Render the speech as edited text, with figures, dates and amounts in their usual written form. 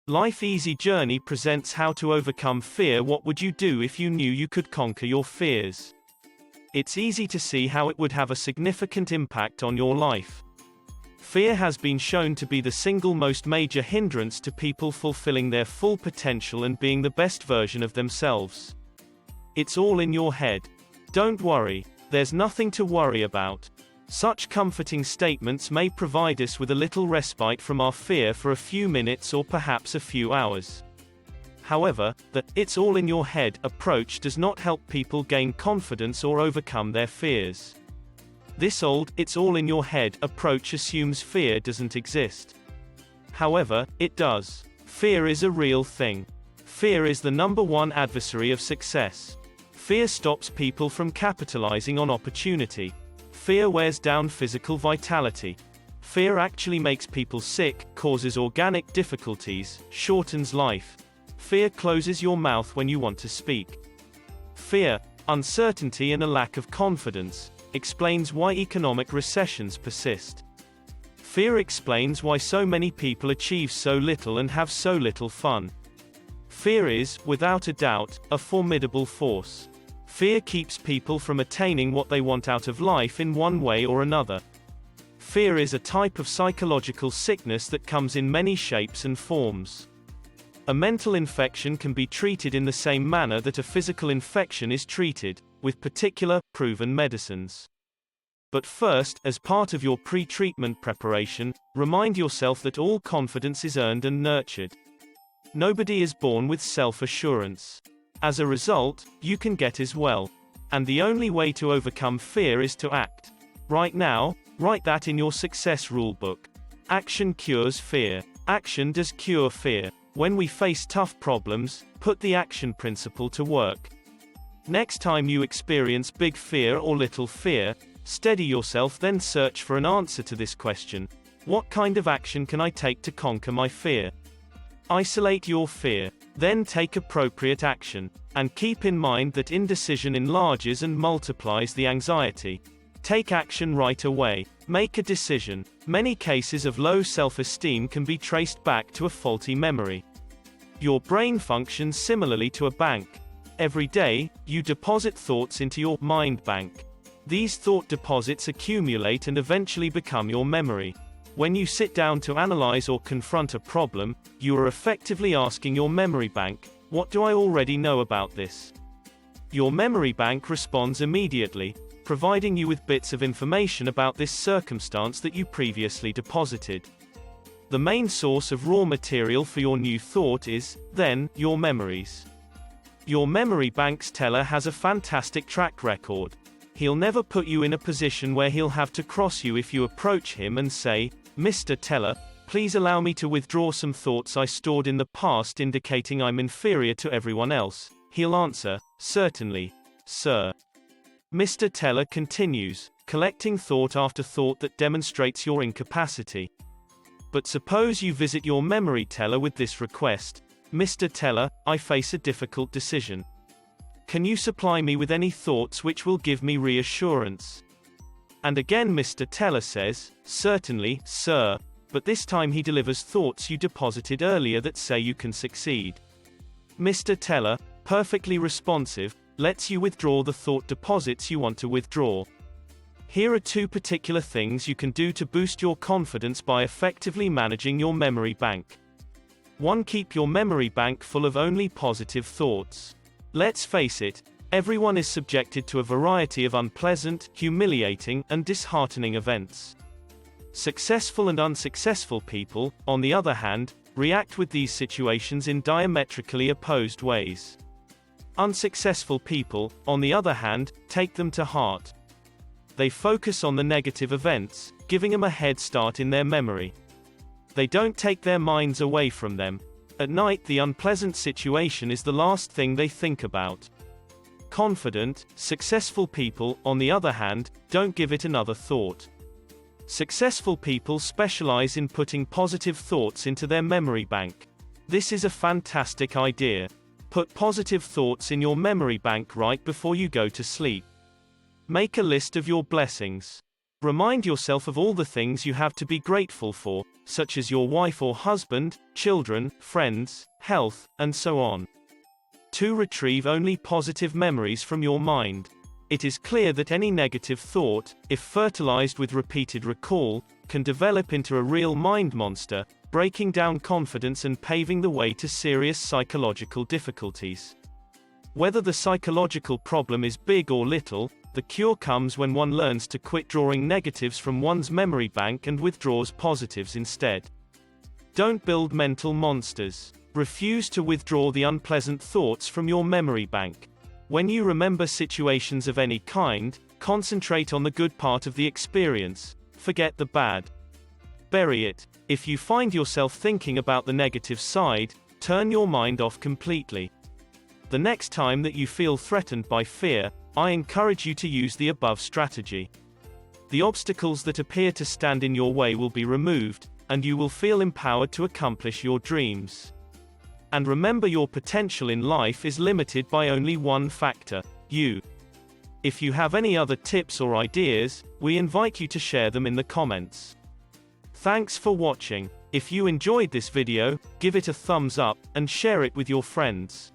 Life Easy Journey presents how to overcome fear. What would you do if you knew you could conquer your fears? It's easy to see how it would have a significant impact on your life. Fear has been shown to be the single most major hindrance to people fulfilling their full potential and being the best version of themselves. It's all in your head. Don't worry, there's nothing to worry about. Such comforting statements may provide us with a little respite from our fear for a few minutes or perhaps a few hours. However, the "it's all in your head" approach does not help people gain confidence or overcome their fears. This old "it's all in your head" approach assumes fear doesn't exist. However, it does. Fear is a real thing. Fear is the number one adversary of success. Fear stops people from capitalizing on opportunity. Fear wears down physical vitality. Fear actually makes people sick, causes organic difficulties, shortens life. Fear closes your mouth when you want to speak. Fear, uncertainty and a lack of confidence explains why economic recessions persist. Fear explains why so many people achieve so little and have so little fun. Fear is, without a doubt, a formidable force. Fear keeps people from attaining what they want out of life in one way or another. Fear is a type of psychological sickness that comes in many shapes and forms. A mental infection can be treated in the same manner that a physical infection is treated, with particular, proven medicines. But first, as part of your pre-treatment preparation, remind yourself that all confidence is earned and nurtured. Nobody is born with self-assurance. As a result, you can get as well. And the only way to overcome fear is to act. Right now, write that in your success rulebook. Action cures fear. Action does cure fear. When we face tough problems, put the action principle to work. Next time you experience big fear or little fear, steady yourself, then search for an answer to this question. What kind of action can I take to conquer my fear? Isolate your fear. Then take appropriate action. And keep in mind that indecision enlarges and multiplies the anxiety. Take action right away. Make a decision. Many cases of low self-esteem can be traced back to a faulty memory. Your brain functions similarly to a bank. Every day, you deposit thoughts into your mind bank. These thought deposits accumulate and eventually become your memory. When you sit down to analyze or confront a problem, you are effectively asking your memory bank, "What do I already know about this?" Your memory bank responds immediately, providing you with bits of information about this circumstance that you previously deposited. The main source of raw material for your new thought is, then, your memories. Your memory bank's teller has a fantastic track record. He'll never put you in a position where he'll have to cross you if you approach him and say, "Mr. Teller, please allow me to withdraw some thoughts I stored in the past indicating I'm inferior to everyone else." He'll answer, "Certainly, sir." Mr. Teller continues, collecting thought after thought that demonstrates your incapacity. But suppose you visit your memory teller with this request, "Mr. Teller, I face a difficult decision. Can you supply me with any thoughts which will give me reassurance?" And again Mr. Teller says, "Certainly, sir," but this time he delivers thoughts you deposited earlier that say you can succeed. Mr. Teller, perfectly responsive, lets you withdraw the thought deposits you want to withdraw. Here are two particular things you can do to boost your confidence by effectively managing your memory bank. 1. Keep your memory bank full of only positive thoughts. Let's face it, everyone is subjected to a variety of unpleasant, humiliating, and disheartening events. Successful and unsuccessful people, on the other hand, react with these situations in diametrically opposed ways. Unsuccessful people, on the other hand, take them to heart. They focus on the negative events, giving them a head start in their memory. They don't take their minds away from them. At night, the unpleasant situation is the last thing they think about. Confident, successful people, on the other hand, don't give it another thought. Successful people specialize in putting positive thoughts into their memory bank. This is a fantastic idea. Put positive thoughts in your memory bank right before you go to sleep. Make a list of your blessings. Remind yourself of all the things you have to be grateful for, such as your wife or husband, children, friends, health, and so on. 2. Retrieve only positive memories from your mind. It is clear that any negative thought, if fertilized with repeated recall, can develop into a real mind monster, breaking down confidence and paving the way to serious psychological difficulties. Whether the psychological problem is big or little, the cure comes when one learns to quit drawing negatives from one's memory bank and withdraws positives instead. Don't build mental monsters. Refuse to withdraw the unpleasant thoughts from your memory bank. When you remember situations of any kind, concentrate on the good part of the experience. Forget the bad. Bury it. If you find yourself thinking about the negative side, turn your mind off completely. The next time that you feel threatened by fear, I encourage you to use the above strategy. The obstacles that appear to stand in your way will be removed, and you will feel empowered to accomplish your dreams. And remember, your potential in life is limited by only one factor: you. If you have any other tips or ideas, we invite you to share them in the comments. Thanks for watching. If you enjoyed this video, give it a thumbs up, and share it with your friends.